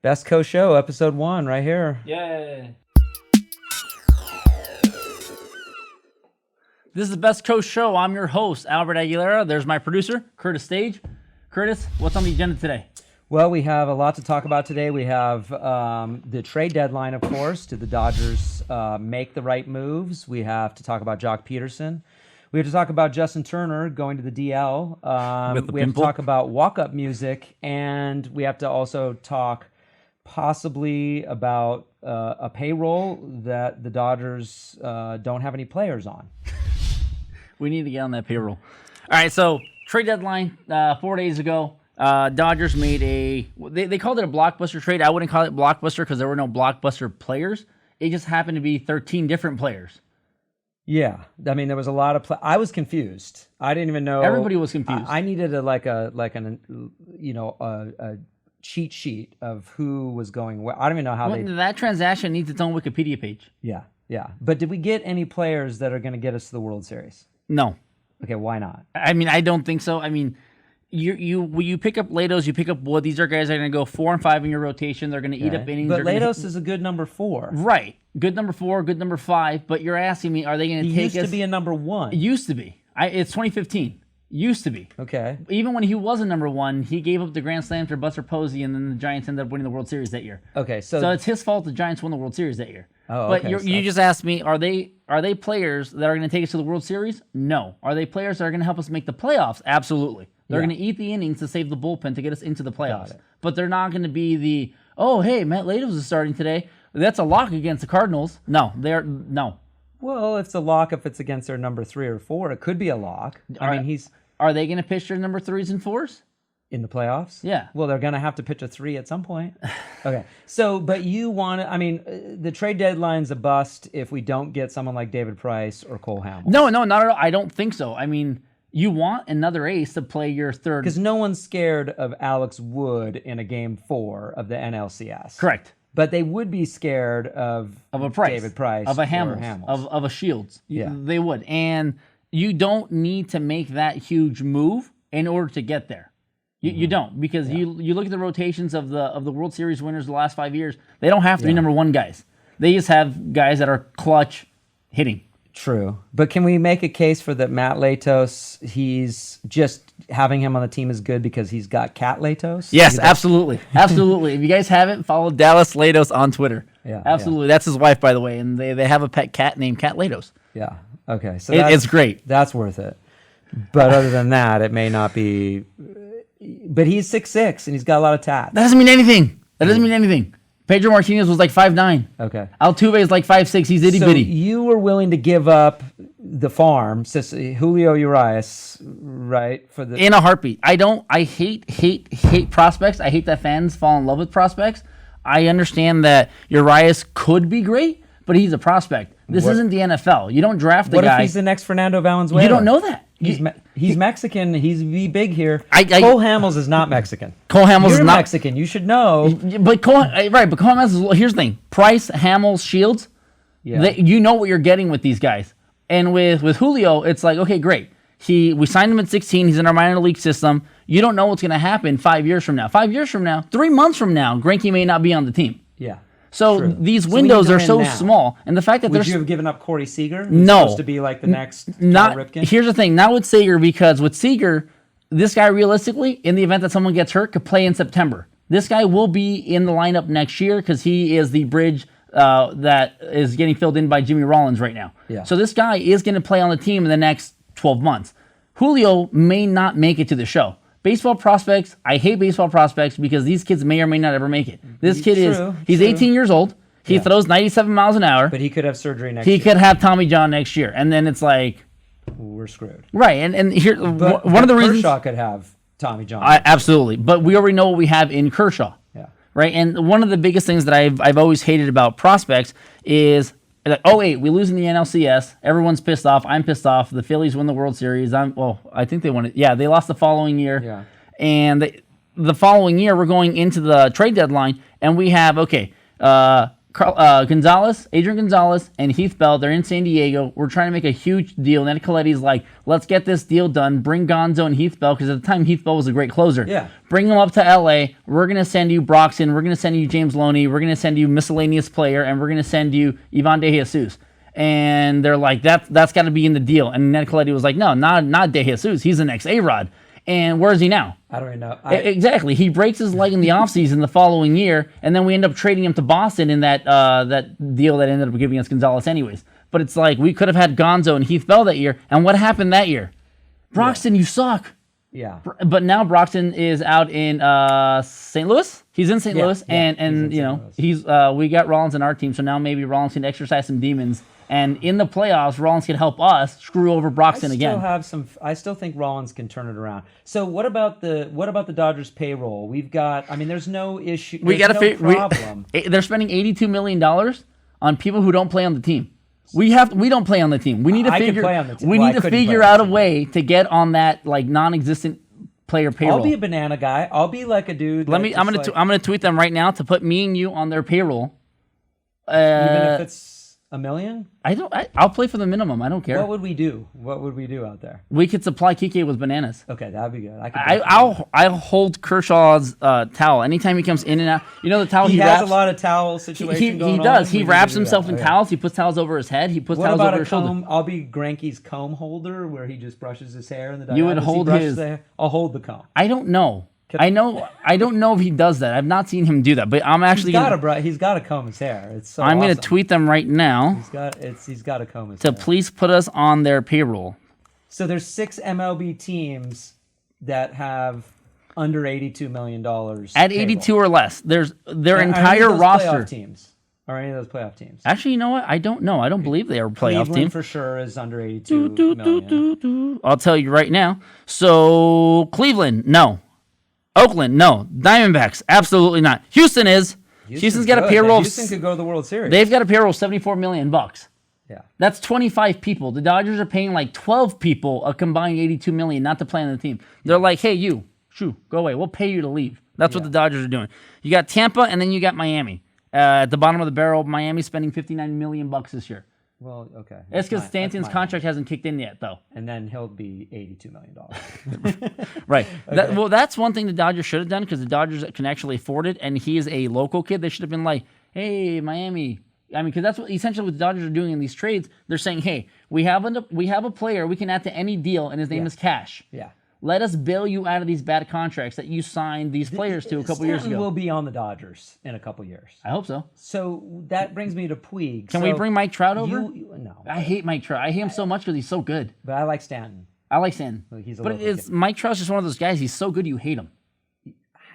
Best Co Show, episode 1, right here. Yay. This is the Best Co Show. I'm your host, Albert Aguilera. There's my producer, Curtis Stage. Curtis, what's on the agenda today? Well, we have a lot to talk about today. We have the trade deadline, of course. Did the Dodgers make the right moves? We have to talk about Joc Pederson. We have to talk about Justin Turner going to the DL. We have to talk about walk-up music. And we have to also talk possibly about a payroll that the Dodgers don't have any players on. We need to get on that payroll. All right, so trade deadline 4 days ago. Dodgers made they called it a blockbuster trade. I wouldn't call it blockbuster because there were no blockbuster players. It just happened to be 13 different players. Yeah, I mean there was a lot of. I was confused. I didn't even know. Everybody was confused. I needed a cheat sheet of who was going where. I don't even know how that transaction needs its own Wikipedia page. Yeah. But did we get any players that are going to get us to the World Series? No. Okay, why not? I mean, I don't think so. I mean, you pick up Latos, you pick up Wood. These are guys that are going to go 4 and 5 in your rotation. They're going to eat up innings. But Latos is a good number 4. Right. Good number 4, good number 5. But you're asking me, are they going to take us? He used to be a number 1. It used to be. It's 2015. Used to be. Okay. Even when he was a number 1, he gave up the Grand Slam to Buster Posey, and then the Giants ended up winning the World Series that year. Okay, so it's his fault the Giants won the World Series that year. Oh, but okay. you just asked me, are they players that are going to take us to the World Series? No. Are they players that are going to help us make the playoffs? Absolutely. They're going to eat the innings to save the bullpen to get us into the playoffs. But they're not going to be the, oh, hey, Matt Latos is starting today. That's a lock against the Cardinals. No. Well, it's a lock if it's against their number 3 or 4. It could be a lock. Are they going to pitch their number 3s and 4s? In the playoffs? Yeah. Well, they're going to have to pitch a 3 at some point. Okay. So, but you want to, I mean, the trade deadline's a bust if we don't get someone like David Price or Cole Hamels. No, not at all. I don't think so. I mean, you want another ace to play your third. Because no one's scared of Alex Wood in a game 4 of the NLCS. Correct. But they would be scared of a Price, David Price, of a Hamels. Of a Shields. Yeah. They would. And you don't need to make that huge move in order to get there. You don't, because you look at the rotations of the World Series winners the last 5 years. They don't have to be number 1 guys. They just have guys that are clutch hitting. True. But can we make a case for that Matt Latos, he's just having him on the team is good because he's got cat Latos? Yes, absolutely. Absolutely. If you guys haven't, follow Dallas Latos on Twitter. Yeah. Absolutely. That's his wife, by the way, and they have a pet cat named Cat Latos. Yeah. Okay. So it's great. That's worth it. But other than that, it may not be. But he's 6'6", and he's got a lot of tats. That doesn't mean anything. Pedro Martinez was like 5'9". Okay. Altuve is like 5'6". He's itty bitty. So you were willing to give up the farm, Julio Urias, right? In a heartbeat. I hate prospects. I hate that fans fall in love with prospects. I understand that Urias could be great, but he's a prospect. This isn't the NFL. You don't draft the guy. What if he's the next Fernando Valenzuela? You don't know that. He's Mexican. He's big here. Cole Hamels is not Mexican. Cole Hamels is not Mexican. You should know. But Cole Hamels. Here's the thing: Price, Hamels, Shields. Yeah. You know what you're getting with these guys. And with Julio, it's like, okay, great. We signed him at 16. He's in our minor league system. You don't know what's going to happen 5 years from now. 5 years from now, 3 months from now, Greinke may not be on the team. Yeah. So these windows are so small, and the fact that would you have given up Corey Seager? No, supposed to be like the next Cal Ripken? Here's the thing, not with Seager, because with Seager, this guy realistically, in the event that someone gets hurt, could play in September. This guy will be in the lineup next year because he is the bridge that is getting filled in by Jimmy Rollins right now. Yeah. So this guy is going to play on the team in the next 12 months. Julio may not make it to the show. Baseball prospects, I hate baseball prospects because these kids may or may not ever make it. This kid he's 18 years old. He throws 97 miles an hour. But he could have surgery next year. He could have Tommy John next year. And then it's like... we're screwed. Right. And here, one of the reasons... Kershaw could have Tommy John. Absolutely. But we already know what we have in Kershaw. Yeah. Right? And one of the biggest things that I've always hated about prospects is... like, oh, wait, we lose in the NLCS. Everyone's pissed off. I'm pissed off. The Phillies win the World Series. I think they won it. Yeah, they lost the following year. Yeah. And the following year, we're going into the trade deadline, and we have, Adrian Gonzalez, and Heath Bell. They're in San Diego. We're trying to make a huge deal. Ned Coletti's like, let's get this deal done. Bring Gonzo and Heath Bell, because at the time Heath Bell was a great closer. Yeah. Bring them up to LA. We're going to send you Broxton. We're going to send you James Loney. We're going to send you miscellaneous player, and we're going to send you Ivan De Jesus. And they're like, that's got to be in the deal. And Ned Coletti was like, no, not De Jesus. He's the next A-Rod. And where is he now? I don't even know. Exactly. He breaks his leg in the offseason the following year, and then we end up trading him to Boston in that deal that ended up giving us Gonzalez anyways. But it's like, we could have had Gonzo and Heath Bell that year, and what happened that year? Broxton, you suck. Yeah. But now Broxton is out in St. Louis. He's in St. Louis, and you know, we got Rollins in our team, so now maybe Rollins can exercise some demons. And in the playoffs, Rollins can help us screw over Broxton again. I still think Rollins can turn it around. So what about the Dodgers payroll? We've got. I mean, there's no issue. There's no problem. They're spending $82 million on people who don't play on the team. We don't play on the team. We need to figure. Play on the team. We need to figure out a way to get on that like non-existent player payroll. I'll be a banana guy. I'll be like a dude. I'm gonna tweet them right now to put me and you on their payroll. Even if it's $1 million? I'll play for the minimum. I don't care. What would we do? What would we do out there? We could supply Kiké with bananas. Okay, that'd be good. I'll hold Kershaw's towel anytime he comes in and out. You know the towel he wraps? Has a lot of towel situation going on. He does. He wraps himself in towels. He puts towels over his head. He puts towels over his shoulder. I'll be Granky's comb holder, where he just brushes his hair in the. You would hold his. I'll hold the comb. I don't know. I don't know if he does that. I've not seen him do that, but I'm actually he's got to comb his hair. It's so I'm awesome. going to tweet them right now. He's got to comb his hair. To please put us on their payroll. So there's 6 MLB teams that have under $82 million at 82 or less. Their entire roster. Teams. Are any of those playoff teams? Actually, you know what? I don't know. I don't believe they are a playoff Cleveland team. For sure is under 82 million. I'll tell you right now. So Cleveland, no. Oakland, no. Diamondbacks, absolutely not. Houston is. Houston's got a payroll. Houston could go to the World Series. They've got a payroll of $74 million. Yeah. That's 25 people. The Dodgers are paying like 12 people a combined $82 million not to play on the team. They're like, hey, you, go away. We'll pay you to leave. That's what the Dodgers are doing. You got Tampa, and then you got Miami. At the bottom of the barrel, Miami's spending $59 million this year. Well, okay. It's because Stanton's contract hasn't kicked in yet, though. And then he'll be $82 million. Right. Okay. That's one thing the Dodgers should have done, because the Dodgers can actually afford it, and he is a local kid. They should have been like, hey, Miami. I mean, because that's essentially what the Dodgers are doing in these trades. They're saying, hey, we have a player we can add to any deal, and his name is Cash. Yeah. Let us bail you out of these bad contracts that you signed these players to a couple years ago. Will be on the Dodgers in a couple years. I hope so. So that brings me to Puig. Can we bring Mike Trout over? No. I hate Mike Trout. I hate him so much because he's so good. But I like Stanton. I like Stanton. Mike Trout's just one of those guys. He's so good you hate him.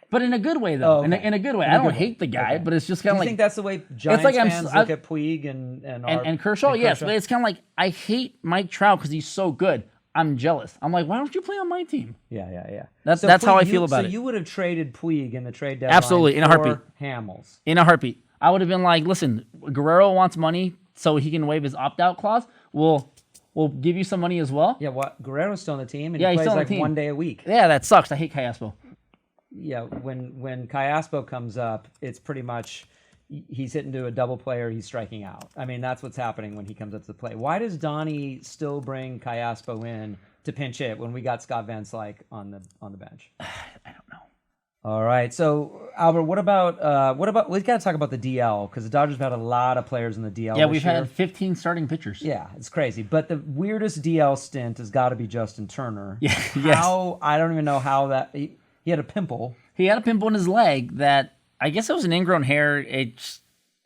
But in a good way, though. In a good way. I don't hate the guy, but it's just kind of like... Do you think that's the way Giants fans look at Puig and Kershaw? Yes, but it's kind of like, I hate Mike Trout because he's so good. I'm jealous. I'm like, why don't you play on my team? Yeah. That's how I feel about it. So you would have traded Puig in the trade deadline. Absolutely, in a heartbeat. Hamels. In a heartbeat. I would have been like, listen, Guerrero wants money so he can waive his opt-out clause. We'll give you some money as well. Yeah, Guerrero's still on the team, and he plays like 1 day a week. Yeah, that sucks. I hate Callaspo. Yeah, when Callaspo comes up, it's pretty much... He's hitting to a double play or he's striking out. I mean, that's what's happening when he comes up to the plate. Why does Donnie still bring Callaspo in to pinch hit when we got Scott Van Slyke on the bench? I don't know. All right, so Albert, what about? We've got to talk about the DL, because the Dodgers have had a lot of players in the DL. Yeah, we've had 15 starting pitchers. Yeah, it's crazy. But the weirdest DL stint has got to be Justin Turner. Yeah, I don't even know how that. He had a pimple. He had a pimple in his leg that. I guess it was an ingrown hair.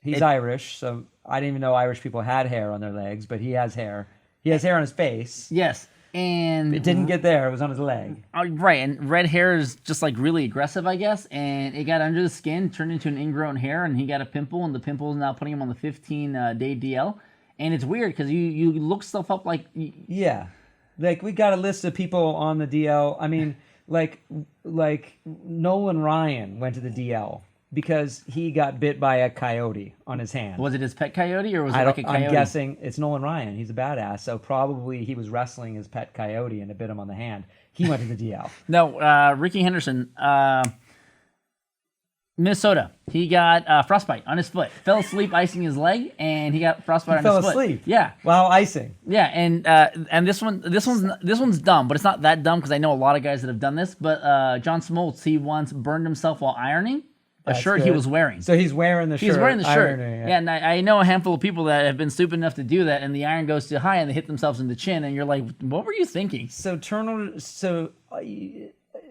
He's Irish, so I didn't even know Irish people had hair on their legs, but he has hair. He has hair on his face. Yes, and it didn't get there. It was on his leg. Right, and red hair is just like really aggressive, I guess, and it got under the skin, turned into an ingrown hair, and he got a pimple, and the pimple is now putting him on the 15-day DL. And it's weird because you look stuff up like... Yeah, like we got a list of people on the DL. I mean, like Nolan Ryan went to the DL. Because he got bit by a coyote on his hand. Was it his pet coyote, or was it like a coyote? I'm guessing it's Nolan Ryan. He's a badass, so probably he was wrestling his pet coyote and it bit him on the hand. He went to the DL. No, Ricky Henderson. Minnesota. He got frostbite on his foot. Fell asleep icing his leg, and he got frostbite on his foot. Fell asleep. Yeah. While icing. Yeah, and this one's dumb, but it's not that dumb because I know a lot of guys that have done this. But John Smoltz, he once burned himself while ironing a shirt good. he was wearing. So he's wearing the shirt. He's wearing the shirt. Ironing, yeah, and I know a handful of people that have been stupid enough to do that, and the iron goes too high, and they hit themselves in the chin, and you're like, what were you thinking? So Turner,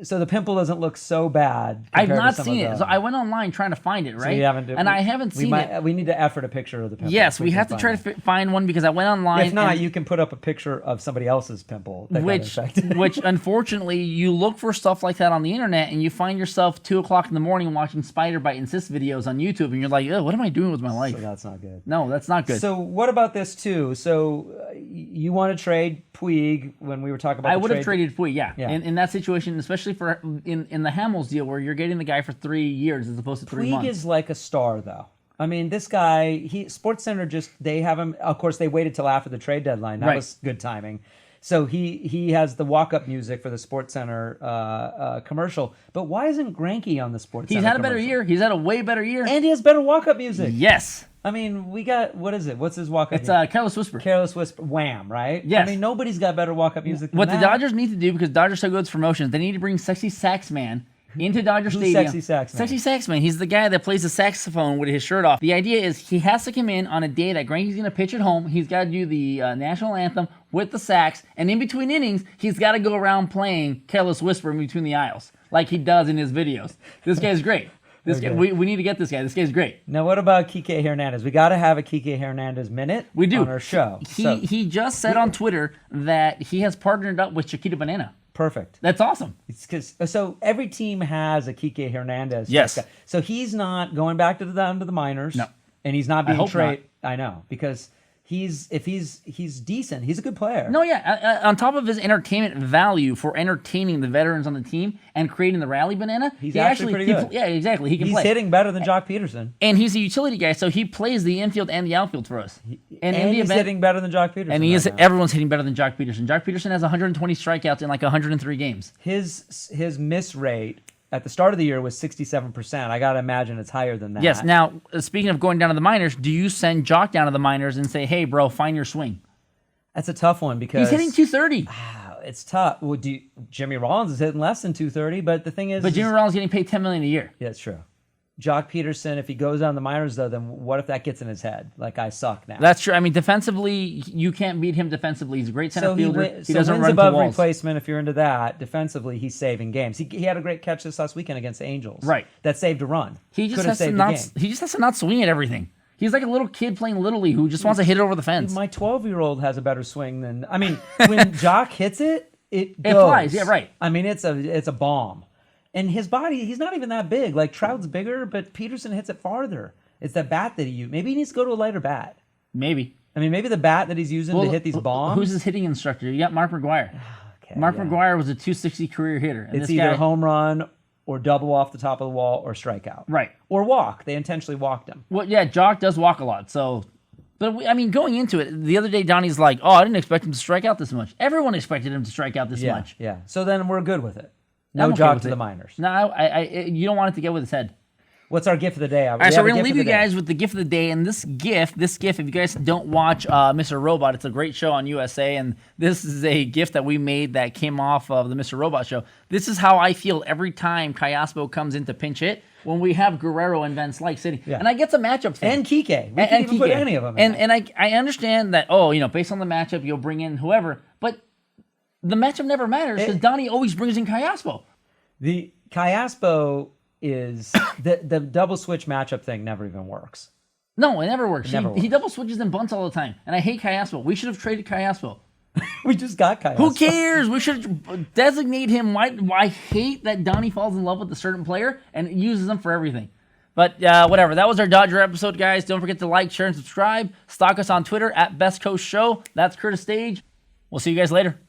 so the pimple doesn't look so bad. I've not seen it. So I went online trying to find it, right? So you haven't, and I haven't seen it. We need to effort a picture of the pimple. Yes, we have to try to find one because I went online. If not, you can put up a picture of somebody else's pimple that got infected. Which unfortunately, you look for stuff like that on the internet and you find yourself 2 o'clock in the morning watching spider bite and cyst videos on YouTube, and you're like, oh, what am I doing with my life? So that's not good. No, that's not good. So what about this too? So you want to trade Puig when we were talking about I would have traded Puig, yeah. Yeah. In that situation, especially for in the Hamels deal where you're getting the guy for 3 years as opposed to 3 months. Puig is like a star, though. I mean, this guy, SportsCenter they have him. Of course, they waited till after the trade deadline. That was good timing. So he has the walk-up music for the SportsCenter commercial. But why isn't Greinke on the SportsCenter? He's had a better year. He's had a way better year. And he has better walk-up music. Yes. I mean, we got, what is it? What's his walk-up It's music? Careless Whisper. Careless Whisper. Wham, right? Yes. I mean, nobody's got better walk-up music than What that. the Dodgers need to do, because Dodgers so good with promotions, they need to bring Sexy Sax Man into Dodger Stadium. Sexy Sax Man? Sexy Sax Man. He's the guy that plays the saxophone with his shirt off. The idea is he has to come in on a day that Greinke's going to pitch at home. He's got to do the national anthem with the sax, and in between innings, he's got to go around playing Careless Whisper in between the aisles, like he does in his videos. This guy's great. This guy, we need to get this guy. This guy's great. Now, what about Kiké Hernandez? We got to have a Kiké Hernandez minute. We do on our show. He just said on Twitter that he has partnered up with Chiquita Banana. Perfect. That's awesome. So every team has a Kiké Hernandez. Yes. Guy. So he's not going back to the minors. No. And he's not being traded. Not. I know, because he's decent. He's a good player. No, yeah. On top of his entertainment value for entertaining the veterans on the team and creating the rally banana, he's actually pretty good. Yeah, exactly. He can He's play. hitting better than Joc Pederson. And he's a utility guy, so he plays the infield and the outfield for us. And he's hitting better than Joc Pederson. And everyone's hitting better than Joc Pederson. Joc Pederson has 120 strikeouts in like 103 games. His miss rate at the start of the year was 67%. I got to imagine it's higher than that. Yes. Now, speaking of going down to the minors, do you send Joc down to the minors and say, hey, bro, find your swing? That's a tough one because... He's hitting 230. It's tough. Well, Jimmy Rollins is hitting less than 230, but the thing is... But Jimmy Rollins is getting paid $10 million a year. Yeah, it's true. Joc Pederson, if he goes down the minors, though, then what if that gets in his head? Like, I suck now. That's true. I mean, defensively, you can't beat him defensively. He's a great center fielder. He doesn't wins run above walls. replacement, if you're into that. Defensively, he's saving games. He had a great catch this last weekend against the Angels. Right. That saved a run. He just Could has have to saved not. the game. He just has to not swing at everything. He's like a little kid playing Little League who just wants to hit it over the fence. My 12-year-old has a better swing than... I mean, when Joc hits it, it goes. Flies. Yeah, right. I mean, it's a bomb. And his body, he's not even that big. Like, Trout's bigger, but Pederson hits it farther. It's the bat that he used. Maybe he needs to go to a lighter bat. Maybe. I mean, maybe the bat that he's using to hit these bombs. Who's his hitting instructor? You got Mark McGwire. Okay, Mark McGwire was a 260 career hitter. And it's this either guy, home run or double off the top of the wall or strikeout. Right. Or walk. They intentionally walked him. Well, yeah, Joc does walk a lot. So, but I mean, going into it, the other day, Donnie's like, "Oh, I didn't expect him to strike out this much." Everyone expected him to strike out this much. Yeah. So then we're good with it. No I'm okay Joc with to it. the minors. No, you don't want it to get with his head. What's our gift of the day? All right, so we're going to leave you guys with the gift of the day. And this gift, if you guys don't watch Mr. Robot, it's a great show on USA. And this is a gift that we made that came off of the Mr. Robot show. This is how I feel every time Callaspo comes in to pinch hit when we have Guerrero and Van Slyke sitting. Yeah. And I get the matchup thing. And Kiké. We can even put any of them in. And I understand that, based on the matchup, you'll bring in whoever. But the matchup never matters because Donnie always brings in Callaspo. The Callaspo is the double switch matchup thing never even works. No, it never works. He double switches and bunts all the time. And I hate Callaspo. We should have traded Callaspo. We just got Callaspo. Who cares? We should designate him. I hate that Donnie falls in love with a certain player and uses them for everything. But whatever. That was our Dodger episode, guys. Don't forget to like, share, and subscribe. Stalk us on Twitter @BestCoastShow. That's Curtis Stage. We'll see you guys later.